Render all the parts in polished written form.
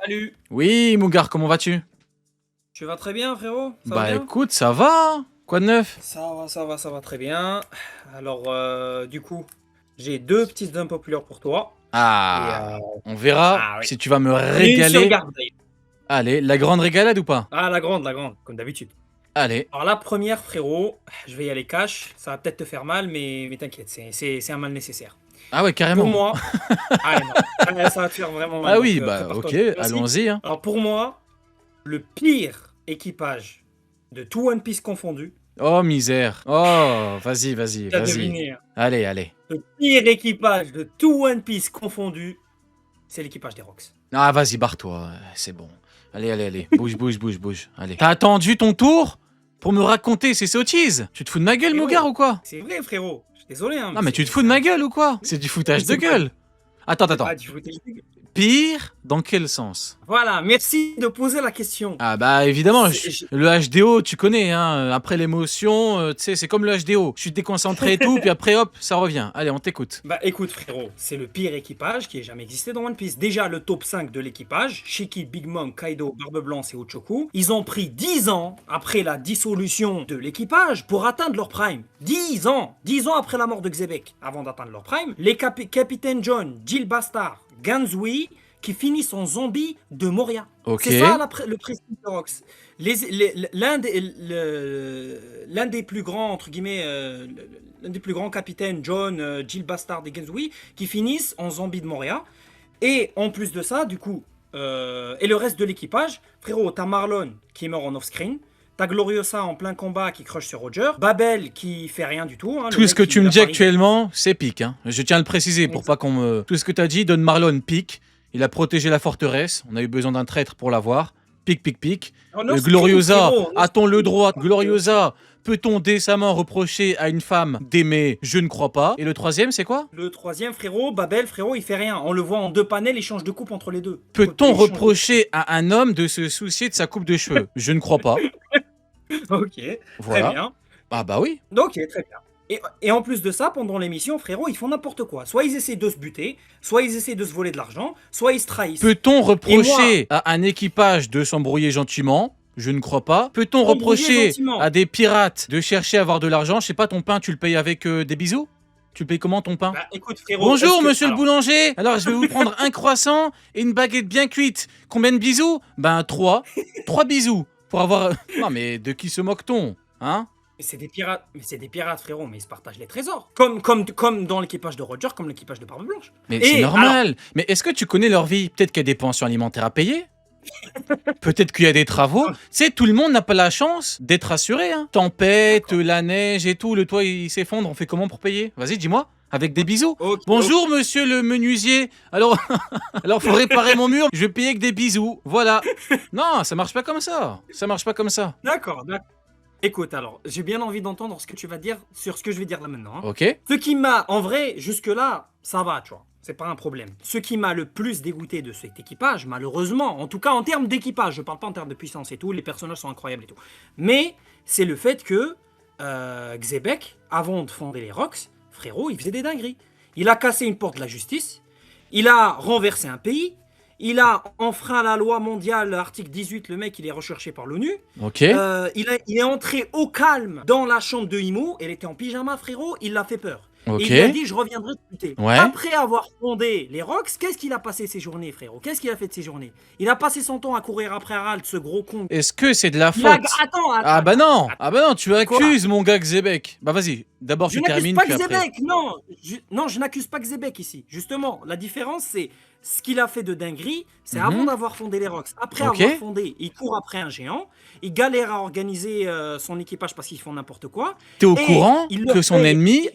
Salut, Oui, Mougar, comment vas-tu? tu vas très bien frérot? Ça va Bah bien? écoute, ça va, hein. Quoi de neuf? Ça va très bien. Alors du coup, j'ai deux petites impopulaires pour toi. Et Ah, on verra ah oui. si tu vas me Et une sur régaler. garde d'ailleurs. Allez, la grande régalade ou pas? Ah la grande, comme d'habitude. Allez. Alors la première frérot, je vais y aller cash. Ça va peut-être te faire mal, mais t'inquiète, c'est un mal nécessaire. Ah ouais, Pour carrément. moi, ah non, ça va te faire vraiment mal, Ah donc oui, bah prépare-toi. ok, Je te remercie. allons-y, hein. Alors pour moi, le pire équipage de tout One Piece confondu, Oh, misère. Oh, vas-y, vas-y, t'as vas-y. deviné, hein. Allez, allez. Le pire équipage de tout One Piece confondu, c'est l'équipage des Rocks. Ah, vas-y, barre-toi, c'est bon. Allez, allez, allez. Bouge, bouge, bouge, bouge. Allez. T'as attendu ton tour pour me raconter ces sottises? Tu te fous de ma gueule, Et Mougar, ouais, ou quoi? c'est vrai frérot. Je suis désolé, hein, Non, mais mais tu te fous de ma gueule ou quoi? C'est du foutage de c'est pas, gueule. Attends, c'est attends. pas du footage de gueule. Pire, dans quel sens? Voilà, merci de poser la question. Ah bah évidemment, C'est- je- le HDO, tu connais, hein, après l'émotion, tu sais, c'est comme le HDO. Je suis déconcentré et tout, puis après hop, ça revient. Allez, on t'écoute. Bah écoute frérot, c'est le pire équipage qui ait jamais existé dans One Piece. Déjà le top 5 de l'équipage, Shiki, Big Mom, Kaido, Barbe Blanche et Ochoku, ils ont pris 10 ans après la dissolution de l'équipage pour atteindre leur prime. 10 ans 10 ans après la mort de Xebec, avant d'atteindre leur prime. Les capitaines John, Jill Bastard, Ganzui, qui finissent en zombies de Moria. Ok. C'est ça le principe de Rox. L'un des plus grands, entre guillemets, l'un des plus grands capitaines, John, Jill Bastard et Genzui, qui finissent en zombies de Moria. Et en plus de ça, du coup, et le reste de l'équipage, frérot, t'as Marlon qui meurt en off-screen. T'as Gloriosa en plein combat qui crush sur Roger. Babel qui fait rien du tout, hein, le Tout ce mec que qui tu me dis apparaît. actuellement, c'est pique, hein. Je tiens à le préciser pour pas qu'on me... Tout ce que t'as dit, Don Marlon pique. Il a protégé la forteresse, on a eu besoin d'un traître pour l'avoir. Pique, pique, pique. En off-screen, Gloriosa, frérot, en a-t-on le off-screen. droit? Gloriosa, peut-on décemment reprocher à une femme d'aimer? Je ne crois pas. Et le troisième, c'est quoi? Le troisième, frérot, Babel, frérot, il fait rien. On le voit en deux panels, il change de coupe entre les deux. Peut-on Il change de reprocher à un homme de se soucier de sa coupe de cheveux? Je ne crois pas. coupe. Ok, très Voilà. bien. Ah bah oui. Ok, très bien. Et en plus de ça, pendant l'émission, frérot, ils font n'importe quoi. Soit ils essaient de se buter, soit ils essaient de se voler de l'argent, soit ils se trahissent. Peut-on Et reprocher à un équipage de s'embrouiller gentiment? Je ne crois pas. Peut-on Embrouiller reprocher gentiment. à des pirates de chercher à avoir de l'argent? Je sais pas, ton pain, tu le payes avec des bisous? Tu le payes comment ton pain? Bah écoute, frérot. Bonjour, est-ce que- monsieur le alors, boulanger. Alors, je vais vous prendre un croissant et une baguette bien cuite. Combien de bisous? Ben, 3. 3 bisous. Pour avoir... Non, mais de qui se moque-t-on? Hein? Mais c'est des pirates, frérot, mais ils se partagent les trésors. Comme dans l'équipage de Roger, comme l'équipage de Barbe Blanche. Mais Et c'est alors, normal. Mais est-ce que tu connais leur vie? Peut-être qu'il y a des pensions alimentaires à payer. Peut-être qu'il y a des travaux. Tu sais, tout le monde n'a pas la chance d'être assuré. Hein. Tempête, la neige et tout, le toit il s'effondre. On fait comment pour payer? Vas-y, dis-moi. Avec des bisous. ok, Bonjour, monsieur le menuisier. Alors, alors faut réparer mon mur. Je vais payer avec des bisous. Voilà. Non, ça marche pas comme ça. Ça marche pas comme ça. d'accord, d'accord. Écoute, alors, j'ai bien envie d'entendre ce que tu vas dire sur ce que je vais dire là maintenant. Hein. Ok. Ce qui m'a, en vrai, jusque-là, ça va, tu vois. C'est pas un problème. Ce qui m'a le plus dégoûté de cet équipage, malheureusement, en tout cas en termes d'équipage, je parle pas en termes de puissance et tout, les personnages sont incroyables et tout. Mais c'est le fait que Xebec, avant de fonder les Rocks, frérot, il faisait des dingueries. Il a cassé une porte de la justice, il a renversé un pays, il a enfreint la loi mondiale, article 18, le mec il est recherché par l'ONU. Ok. Il est entré au calme dans la chambre de Imo, elle était en pyjama frérot, il l'a fait peur. Ok. Et il a dit je reviendrai te buter. Ouais. Après avoir fondé les Rocks, qu'est-ce qu'il a passé ses journées frérot? Qu'est-ce qu'il a fait de ses journées? Il a passé son temps à courir après Harald, ce gros con. Est-ce que c'est de la Il a- faute? Attends, Ah bah non. Ah bah non, tu Quoi? accuses mon gars Xebec. Bah vas-y. D'abord Je tu n'accuse termines pas puis après. Xebec, non. Non, je n'accuse pas Xebec ici. Justement, la différence c'est ce qu'il a fait de dinguerie, c'est avant d'avoir fondé les Rocks. Après Ok. avoir fondé, il court après un géant, il galère à organiser son équipage parce qu'ils font n'importe quoi. T'es au Et courant il que leur son fait- ennemi...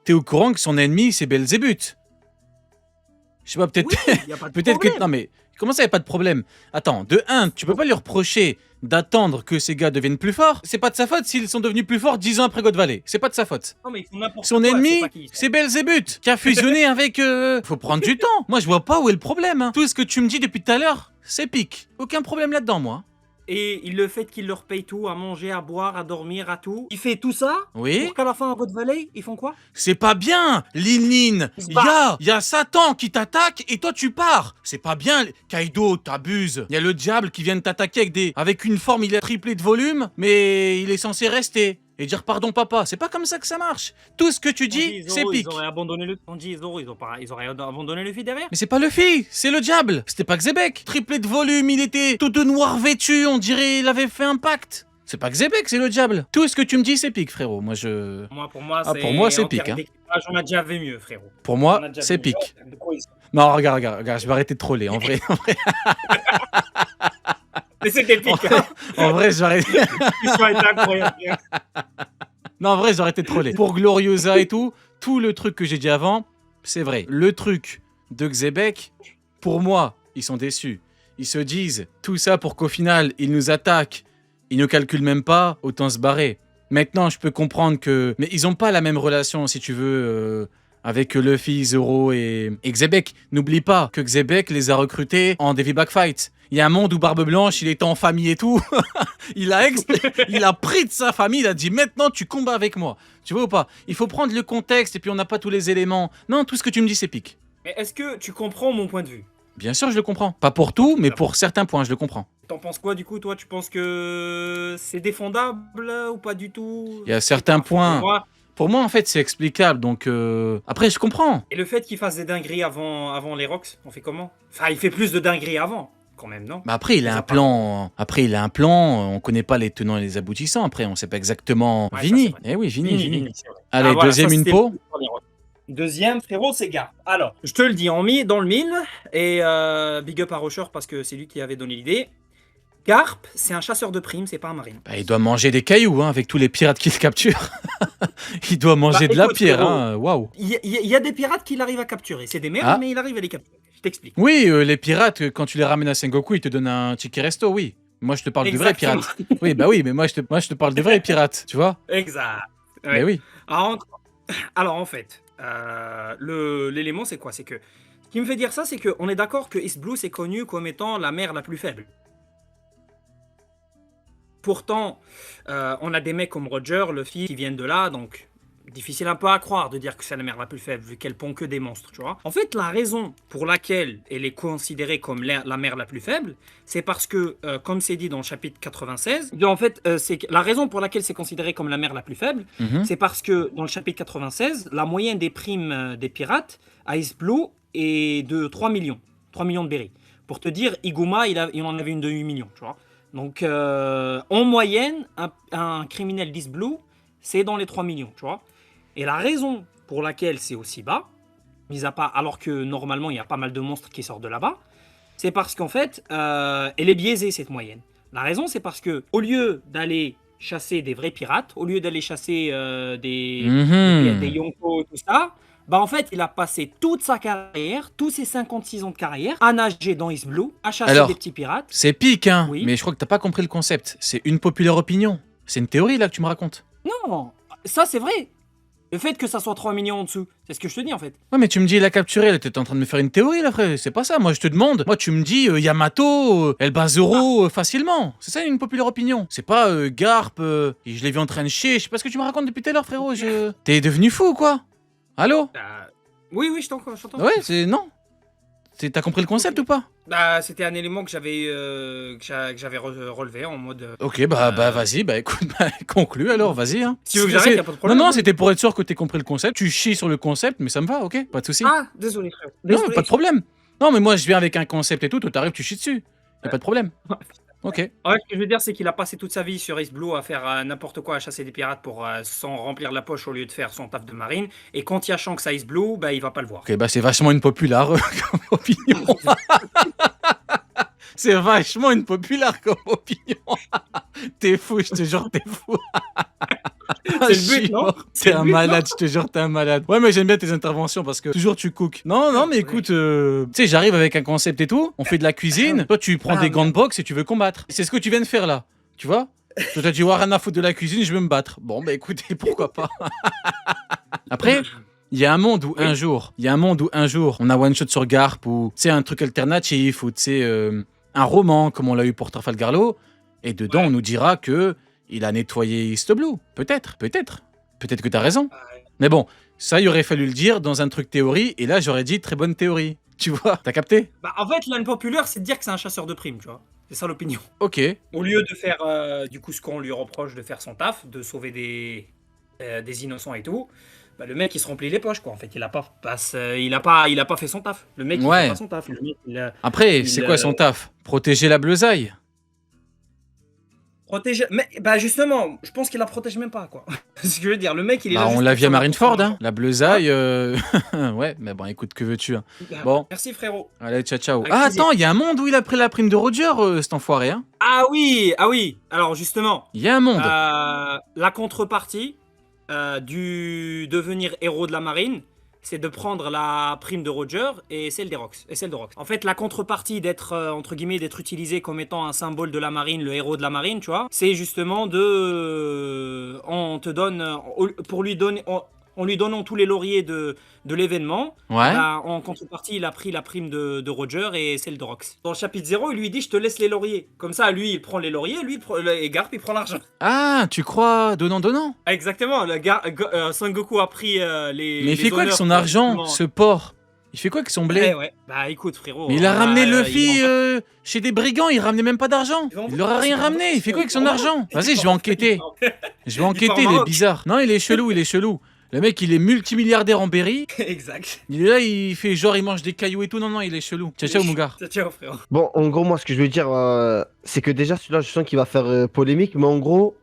T'es au courant que son ennemi, c'est Belzébuth? Je sais pas, peut-être... Oui, y a pas de peut-être que... problème. Non mais, comment ça, y a pas de problème? Attends, de 1, tu peux pas lui reprocher d'attendre que ces gars deviennent plus forts. C'est pas de sa faute s'ils sont devenus plus forts 10 ans après God Valley. C'est pas de sa faute. Non, mais ils font n'importe Son quoi, je sais ennemi, pas qui. c'est Belzébuth, qui a fusionné avec... Faut prendre du temps. Moi, je vois pas où est le problème. Hein. Tout ce que tu me dis depuis tout à l'heure, c'est pique. Aucun problème là-dedans, moi. et le fait qu'il leur paye tout, à manger, à boire, à dormir, à tout, il fait tout ça Oui. pour qu'à la fin, à God Valley, ils font quoi? C'est pas bien, Lin Lin. Ils se battent. Y a Satan qui t'attaque et toi tu pars. C'est pas bien, Kaido, t'abuses. Y a le diable qui vient de t'attaquer avec une forme, il a triplé de volume, mais il est censé rester et dire pardon papa. C'est pas comme ça que ça marche. Tout ce que tu dis, c'est Ils pique. auraient abandonné le... Sanji et Zoro, ils auraient abandonné Luffy derrière. Mais c'est pas Luffy, c'est le diable. C'était pas Xebec. Triplé de volume, il était tout de noir vêtu, on dirait il avait fait un pacte. C'est pas Xebec, c'est le diable. Tout ce que tu me dis, c'est pique, frérot. Moi, Pour moi, Ah, pour moi, c'est en pique, termes hein. d'équipage, on a déjà vu mieux, frérot. Pour On moi, a déjà c'est vu mieux. pique. De quoi ils sont. Non, regarde, je vais arrêter de troller. En vrai, Mais c'était pique, hein. en vrai, j'arrête. L'histoire était incroyable. Non, en vrai, j'ai arrêté de troller. Pour Gloriosa et tout le truc que j'ai dit avant, c'est vrai. Le truc de Xebec, pour moi, ils sont déçus. Ils se disent tout ça pour qu'au final, ils nous attaquent. Ils ne calculent même pas, autant se barrer. Maintenant, je peux comprendre que... Mais ils n'ont pas la même relation, si tu veux, avec Luffy, Zoro et Xebec. N'oublie pas que Xebec les a recrutés en Davy Back Fight. Il y a un monde où Barbe Blanche, il était en famille et tout. il a pris de sa famille, il a dit maintenant tu combats avec moi. Tu vois ou pas? Il faut prendre le contexte et puis on n'a pas tous les éléments. Non, tout ce que tu me dis c'est pique. Mais est-ce que tu comprends mon point de vue? Bien sûr, je le comprends. Pas pour tout, mais pour certains points, je le comprends. T'en penses quoi du coup, toi? Tu penses que c'est défendable ou pas du tout? Il y a certains points. Pour moi. Pour moi, en fait, c'est explicable. Donc, après, je comprends. Et le fait qu'il fasse des dingueries avant les Rocks, on fait comment? Enfin, il fait plus de dingueries avant, quand même, non? Mais après, il a un plan. Après, il a un plan. On connaît pas les tenants et les aboutissants. Après, on sait pas exactement. Ouais, ça, Vini. c'est vrai. Eh oui, Vini. C'est vrai. Allez, Ah, voilà, deuxième ça, une c'était peau. le premier Rock. Deuxième, frérot, c'est Garp. Alors, je te le dis, dans le mille, et big up à Rocher parce que c'est lui qui avait donné l'idée. Garp, c'est un chasseur de primes, c'est pas un marine. Bah, il doit manger des cailloux, hein, avec tous les pirates qu'il capture. il doit manger de la écoute, pierre, frérot, hein. Waouh. Il y a des pirates qu'il arrive à capturer. C'est des merdes, Ah. mais il arrive à les capturer. Je t'explique. Oui, les pirates, quand tu les ramènes à Sengoku, ils te donnent un ticket resto, oui. Moi, je te parle de vrais Exactement. pirates. Oui, bah oui, mais moi, je te parle de vrais pirates, tu vois. Exact. Ouais. Mais oui. Alors, en fait, l'élément, c'est quoi? C'est que ce qui me fait dire ça, c'est qu'on est d'accord que East Blue, c'est connu comme étant la mer la plus faible. Pourtant, on a des mecs comme Roger, Luffy, qui viennent de là, donc difficile un peu à croire de dire que c'est la mer la plus faible, vu qu'elle pond que des monstres, tu vois. En fait, la raison pour laquelle elle est considérée comme la mer la plus faible, c'est parce que, comme c'est dit dans le chapitre 96, en fait, la raison pour laquelle c'est considéré comme la mer la plus faible, Mhm. c'est parce que dans le chapitre 96, la moyenne des primes des pirates à East Blue est de 3 millions. 3 millions de berries. Pour te dire, Iguma, il en avait une de 8 millions, tu vois. Donc, en moyenne, un criminel d'East Blue, c'est dans les 3 millions, tu vois. Et la raison pour laquelle c'est aussi bas, mis à part, alors que normalement, il y a pas mal de monstres qui sortent de là-bas, c'est parce qu'en fait, elle est biaisée, cette moyenne. La raison, c'est parce que au lieu d'aller chasser des vrais pirates, au lieu d'aller chasser des Yonko, tout ça, bah en fait, il a passé toute sa carrière, tous ses 56 ans de carrière, à nager dans East Blue, à chasser Alors, des petits pirates. C'est pique, hein. Oui. Mais je crois que t'as pas compris le concept. C'est une populaire opinion. C'est une théorie, là, que tu me racontes. Non, ça c'est vrai. Le fait que ça soit 3 millions en dessous, c'est ce que je te dis en fait. Ouais, mais tu me dis, il a capturé. Là, t'es en train de me faire une théorie, là, frère. C'est pas ça. Moi, je te demande. Moi, tu me dis, Yamato, elle bat Zoro facilement. C'est ça, une populaire opinion. C'est pas Garp, et je l'ai vu en train de chier. Je sais pas ce que tu me racontes depuis tout à l'heure, frérot. T'es devenu fou ou quoi? Allô? Oui, je t'entends. Ouais, c'est. Non. T'as compris le concept ou pas? C'était un élément que j'avais relevé en mode. Ok, bah vas-y, bah écoute, conclue alors, vas-y. Hein. Si tu veux que j'arrête, y a pas de problème. Non, c'était pour être sûr que t'aies compris le concept. Tu chies sur le concept, mais ça me va, ok? Pas de souci. Ah, désolé frère. Non, Désolé. pas de problème. Non, mais moi je viens avec un concept et tout, toi t'arrives, tu chies dessus. Y a pas de problème. Ok. Ouais, ce que je veux dire, c'est qu'il a passé toute sa vie sur East Blue à faire n'importe quoi, à chasser des pirates pour s'en remplir la poche au lieu de faire son taf de marine. Et quand il y a Shanks à East Blue, bah il va pas le voir. Ok, bah c'est vachement une populaire comme opinion. C'est vachement une populaire comme opinion. T'es fou, je te jure, t'es fou. C'est le but, non? C'est T'es le un but, non? malade, je te jure, t'es un malade. Ouais, mais j'aime bien tes interventions parce que toujours tu cooks. Non, mais écoute, tu sais, j'arrive avec un concept et tout, on fait de la cuisine, toi tu prends des gants de boxe et tu veux combattre. C'est ce que tu viens de faire là, tu vois? Toi t'as dit, ouais, rien à foutre de la cuisine, je veux me battre. Bon, bah écoutez, pourquoi pas. Après, il y a un monde où un jour, on a one shot sur Garp ou, tu sais, un truc alternatif ou, tu sais, un roman comme on l'a eu pour Trafalgar Law. Et dedans, Ouais. on nous dira que il a nettoyé East Blue. Peut-être. Peut-être que t'as raison. Ouais. Mais bon, ça, il aurait fallu le dire dans un truc théorie, et là, j'aurais dit très bonne théorie. Tu vois, t'as capté? Bah, en fait, l'unpopular, c'est de dire que c'est un chasseur de primes, tu vois. C'est ça l'opinion. Ok. Au lieu de faire, du coup, ce qu'on lui reproche de faire son taf, de sauver des innocents et tout, bah, le mec, il se remplit les poches, quoi. En fait, il a pas fait son taf. Le mec, il fait pas Ouais. son taf. Le mec, Après, c'est quoi son taf? Protéger la bleusaille. protège. Mais, bah, justement, je pense qu'il la protège même pas, quoi. C'est ce que je veux dire. Le mec, il est Bah, là on juste l'a pour vu à son Marineford, hein. argent. La bleusaille, ouais, mais bon, écoute, que veux-tu, hein. Bah, Bon, merci, frérot. allez, ciao, ciao. Avec Ah, plaisir. attends, il y a un monde où il a pris la prime de Roger, cet enfoiré, hein. Ah oui, ah oui. Alors, justement, Il y a un monde. la contrepartie du devenir héros de la marine, c'est de prendre la prime de Roger et celle des Rox. Et celle de Rox. En fait, la contrepartie d'être, entre guillemets, d'être utilisé comme étant un symbole de la marine, le héros de la marine, tu vois, c'est justement on te donne, pour lui donner, en lui donnant tous les lauriers de l'événement, Ouais. bah, en contrepartie, il a pris la prime de Roger et celle de Rox. Dans le chapitre 0, il lui dit, je te laisse les lauriers. Comme ça, lui, il prend les lauriers, et Garp, il prend l'argent. Ah, tu crois donnant? Exactement, Son Goku a pris les. Mais il fait quoi avec honneurs son pour argent, justement- ce porc? Il fait quoi avec son blé? Ouais, ouais. Bah écoute, frérot. Mais il a ramené Luffy il en- chez des brigands, il ramenait même pas d'argent. Il va en Il leur a vacances, rien il va en ramené, il vacances, fait quoi avec son il part en argent? vacances. Vas-y, je vais enquêter. Je vais enquêter, il est bizarre. Non, il est chelou. Le mec, il est multimilliardaire en Berry. Exact. Il est là, il fait genre, il mange des cailloux et tout. Non, il est chelou. Ciao, Mougar. Ciao, frérot. Bon, en gros, moi, ce que je veux dire, c'est que déjà, celui-là, je sens qu'il va faire polémique, mais en gros,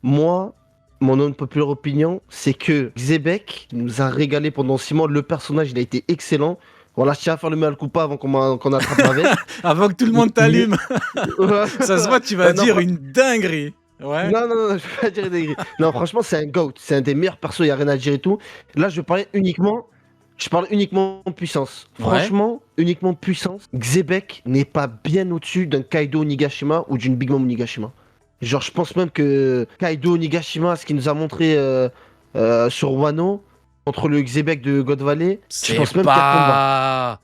moi, mon unpopular opinion, c'est que Xebec nous a régalé pendant 6 mois. Le personnage, il a été excellent. Voilà, je tiens à faire le mea culpa avant qu'on attrape la veste. Avant que tout le monde t'allume. Ouais. Ça se voit, tu vas Non, dire fran- une dinguerie. Ouais. non, je vais pas dire des grilles. Non, franchement, c'est un GOAT. C'est un des meilleurs persos, il n'y a rien à dire et tout. Là, je parle uniquement puissance. Ouais. Franchement, uniquement puissance. Xebec n'est pas bien au-dessus d'un Kaido Onigashima ou d'une Big Mom Onigashima. Genre, je pense même que Kaido Onigashima, ce qu'il nous a montré sur Wano, contre le Xebec de God Valley, je C'est pense même qu'il y a combat. pas...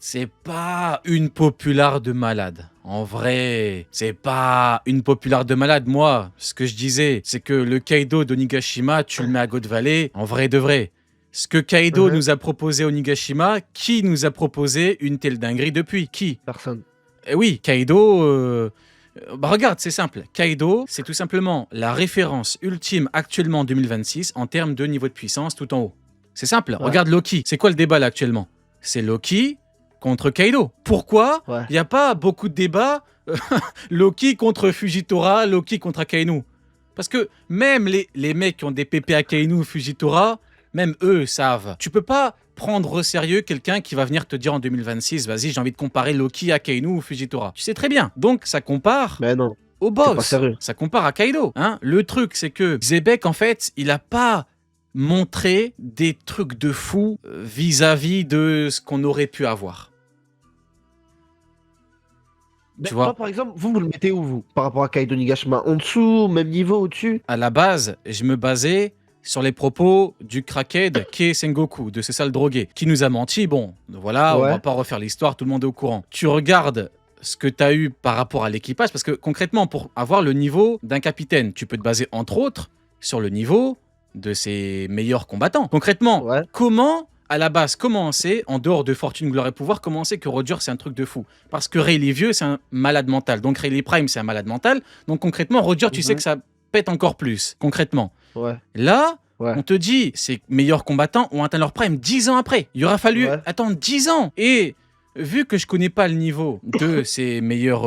C'est pas une populaire de malade. En vrai, c'est pas une populaire de malade. Moi, ce que je disais, c'est que le Kaido d'Onigashima, tu le mets à God Valley, en vrai de vrai. Ce que Kaido nous a proposé à Onigashima, qui nous a proposé une telle dinguerie depuis? Qui? Personne. Eh oui, Kaido... Bah regarde, c'est simple. Kaido, c'est tout simplement la référence ultime actuellement en 2026 en termes de niveau de puissance tout en haut. C'est simple. Ouais. Regarde Loki. C'est quoi le débat là actuellement? C'est Loki contre Kaido. Pourquoi Ouais. il n'y a pas beaucoup de débats Loki contre Fujitora, Loki contre Akainu? Parce que même les mecs qui ont des PP Akainu ou Fujitora, même eux savent. Tu peux pas prendre au sérieux quelqu'un qui va venir te dire en 2026, vas-y, j'ai envie de comparer Loki, Akainu ou Fujitora. Tu sais très bien. Donc ça compare Mais non. au pas boss. sérieux. Ça compare à Kaido. Hein. Le truc, c'est que Xebec, en fait, il a pas montré des trucs de fou vis-à-vis de ce qu'on aurait pu avoir. Tu vois. vois, par exemple, vous le mettez où, vous, par rapport à Kaido Onigashima? En dessous, même niveau, au-dessus? À la base, je me basais sur les propos du crackhead qui est Sengoku, de ce sale drogué, qui nous a menti. Bon, voilà, on Ouais. va pas refaire l'histoire, tout le monde est au courant. Tu regardes ce que tu as eu par rapport à l'équipage, parce que concrètement, pour avoir le niveau d'un capitaine, tu peux te baser entre autres sur le niveau de ses meilleurs combattants. Concrètement, Ouais. comment, à la base, commencer, en dehors de Fortune, Gloire et Pouvoir, commencer que Roger, c'est un truc de fou? Parce que Rayleigh Vieux, c'est un malade mental. Donc Rayleigh Prime, c'est un malade mental. Donc concrètement, Roger, tu sais que ça pète encore plus, concrètement. Ouais. Là, Ouais. on te dit, ces meilleurs combattants ont atteint leur prime 10 ans après. Il aura fallu Ouais. attendre 10 ans. Et vu que je connais pas le niveau de ces meilleurs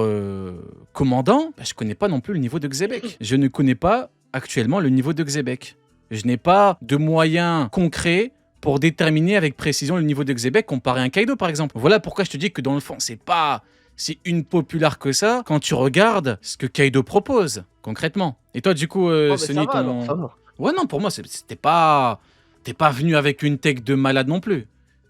commandants, bah, je connais pas non plus le niveau de Xebec. Je ne connais pas actuellement le niveau de Xebec. Je n'ai pas de moyens concrets pour déterminer avec précision le niveau de Xebec comparé à un Kaido, par exemple. Voilà pourquoi je te dis que dans le fond, c'est pas si une populaire que ça quand tu regardes ce que Kaido propose, concrètement. Et toi, du coup, Oh, mais Sony, ça va, alors, ça va. Ouais, non, pour moi, c'était pas... T'es pas venu avec une tech de malade non plus.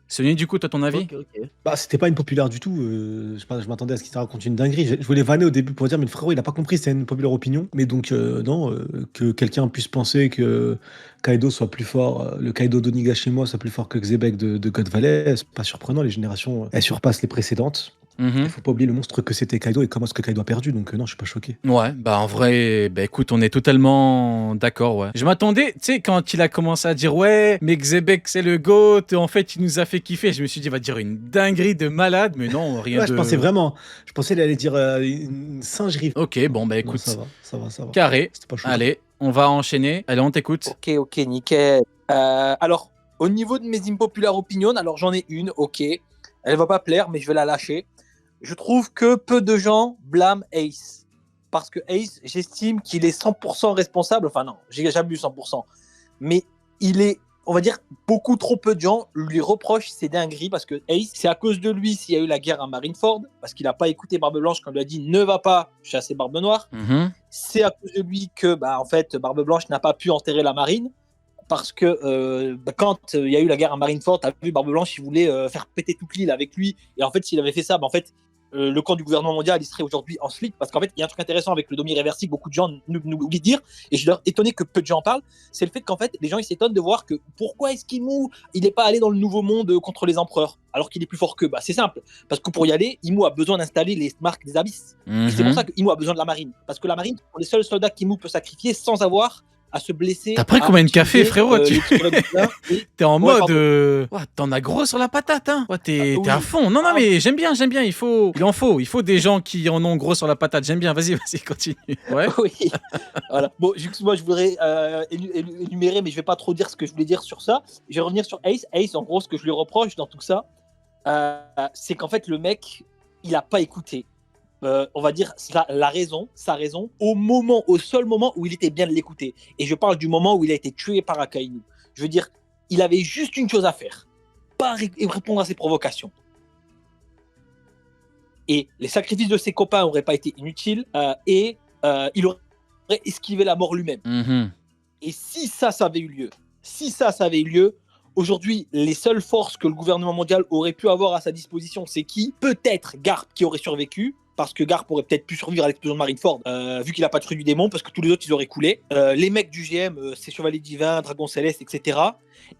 Sony, du coup, toi, ton avis? Ok, ok. Bah, c'était pas une populaire du tout. Je sais pas, je m'attendais à ce qu'il te raconte une dinguerie. Je voulais vanner au début pour dire, mais le frérot, il a pas compris, c'était une populaire opinion. Mais donc, non, que quelqu'un puisse penser que Kaido soit plus fort, le Kaido d'Onigashima soit plus fort que Xebec de God Valley, c'est pas surprenant. Les générations, elles surpassent les précédentes. Mhm. Il faut pas oublier le monstre que c'était Kaido et comment est-ce que Kaido a perdu, donc non, je suis pas choqué. Ouais, bah en vrai, bah écoute, on est totalement d'accord, ouais. Je m'attendais, tu sais, quand il a commencé à dire ouais, mais Xebec c'est le GOAT, en fait il nous a fait kiffer, je me suis dit, il va dire une dinguerie de malade, mais non, rien Ouais, de... je pensais qu'il allait dire une singerie. Ok, bon bah Non, ça écoute, va, ça va, ça va. carré, C'était pas chaud. allez, on va enchaîner, allez, on t'écoute. Ok, ok, nickel. Alors, au niveau de mes impopulaires opinions, alors j'en ai une, ok. Elle va pas plaire, mais je vais la lâcher. Je trouve que peu de gens blâment Ace. Parce que Ace, j'estime qu'il est 100% responsable. Enfin non, j'ai jamais eu 100%. Mais il est, on va dire, beaucoup trop peu de gens lui reprochent ses dingueries. Parce que Ace, c'est à cause de lui s'il y a eu la guerre à Marineford. Parce qu'il n'a pas écouté Barbe Blanche quand il lui a dit ne va pas chasser Barbe Noire. Mhm. C'est à cause de lui que, en fait, Barbe Blanche n'a pas pu enterrer la marine. Parce que quand il y a eu la guerre à Marineford, t'as vu Barbe Blanche, il voulait faire péter toute l'île avec lui. Et en fait, s'il avait fait ça, en fait, le camp du gouvernement mondial, il serait aujourd'hui en slip. Parce qu'en fait, il y a un truc intéressant avec le Domi réversible, beaucoup de gens nous oublient de dire, et je suis étonné que peu de gens en parlent, c'est le fait qu'en fait, les gens ils s'étonnent de voir que pourquoi est-ce qu'Imu, il n'est pas allé dans le nouveau monde contre les empereurs, alors qu'il est plus fort qu'eux. C'est simple, parce que pour y aller, Imu a besoin d'installer les marques des abysses. Et c'est pour ça qu'Imu a besoin de la marine. Parce que la marine, sont les seuls soldats qu'Imu peut sacrifier sans avoir à se blesser. T'as pris combien de café, frérot? T'es en Ouais, mode... Ouais, t'en as gros sur la patate, hein. Ouais, t'es oui. à fond. Non, non, mais j'aime bien, il faut des gens qui en ont gros sur la patate, j'aime bien, vas-y, continue. Ouais. Oui, voilà. Bon, juste moi, je voudrais énumérer, mais je vais pas trop dire ce que je voulais dire sur ça. Je vais revenir sur Ace. Ace, en gros, ce que je lui reproche dans tout ça, c'est qu'en fait, le mec, il a pas écouté. On va dire sa raison, au seul moment où il était bien de l'écouter. Et je parle du moment où il a été tué par Akainu. Je veux dire, il avait juste une chose à faire, pas répondre à ses provocations. Et les sacrifices de ses copains n'auraient pas été inutiles, et il aurait esquivé la mort lui-même. Mhm. Et si ça avait eu lieu, aujourd'hui, les seules forces que le gouvernement mondial aurait pu avoir à sa disposition, c'est qui? Peut-être Garp qui aurait survécu, parce que Garp aurait peut-être pu survivre à l'explosion de Marineford, vu qu'il n'a pas de fruit du démon, parce que tous les autres, ils auraient coulé. Les mecs du GM, c'est Chevalier Divin, Dragon Céleste, etc.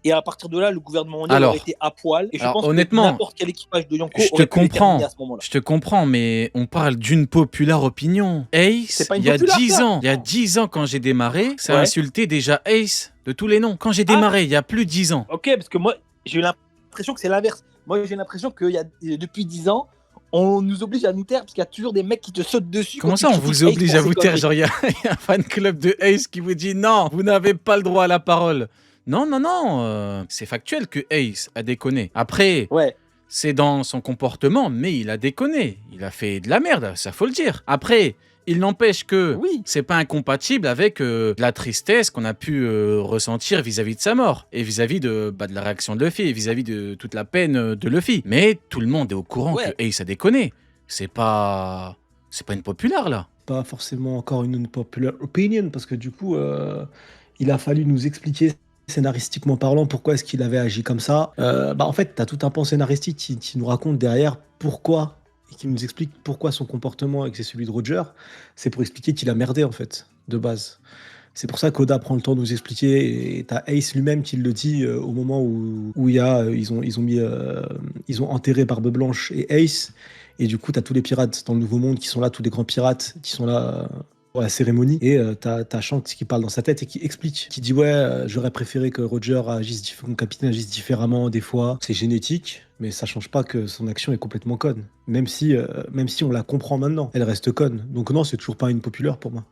Et à partir de là, le gouvernement mondial aurait été à poil. Et je pense honnêtement, que n'importe quel équipage de Yonko je te aurait pu les comprends, terminer à ce moment-là. je te comprends, mais on parle d'une populaire opinion. Ace, C'est pas une il y a populaire, 10 ça. ans, il y a 10 ans quand j'ai démarré, ça a Ouais. insulté déjà Ace de tous les noms. Quand j'ai démarré, il y a plus de 10 ans. Ok, parce que moi, j'ai eu l'impression que c'est l'inverse. Moi, j'ai l'impression que depuis 10 ans, on nous oblige à nous taire parce qu'il y a toujours des mecs qui te sautent dessus. Comment quand ça, tu on vous critiques Ace oblige pour à ses vous taire? conneries. Genre, il y a un fan club de Ace qui vous dit non, vous n'avez pas le droit à la parole. Non, c'est factuel que Ace a déconné. Après, Ouais. c'est dans son comportement, mais il a déconné. Il a fait de la merde, ça faut le dire. Après, il n'empêche que Oui. c'est pas incompatible avec la tristesse qu'on a pu ressentir vis-à-vis de sa mort et vis-à-vis de la réaction de Luffy et vis-à-vis de toute la peine de Luffy. Mais tout le monde est au courant Ouais. que Ace a déconné. C'est pas une populaire là. Pas forcément encore une popular opinion, parce que du coup, il a fallu nous expliquer scénaristiquement parlant pourquoi est-ce qu'il avait agi comme ça. En fait, tu as tout un pan scénaristique qui nous raconte derrière pourquoi, et qui nous explique pourquoi son comportement et que c'est celui de Roger. C'est pour expliquer qu'il a merdé, en fait, de base. C'est pour ça qu'Oda prend le temps de nous expliquer, et t'as Ace lui-même qui le dit au moment où ils ont enterré Barbe Blanche et Ace, et du coup t'as tous les pirates dans le Nouveau Monde qui sont là, tous les grands pirates qui sont là pour la cérémonie, et t'as Shanks qui parle dans sa tête et qui explique, qui dit ouais, j'aurais préféré que Roger mon capitaine agisse différemment des fois, c'est génétique, mais ça change pas que son action est complètement conne, même si on la comprend maintenant, elle reste conne, donc non, c'est toujours pas une populaire pour moi.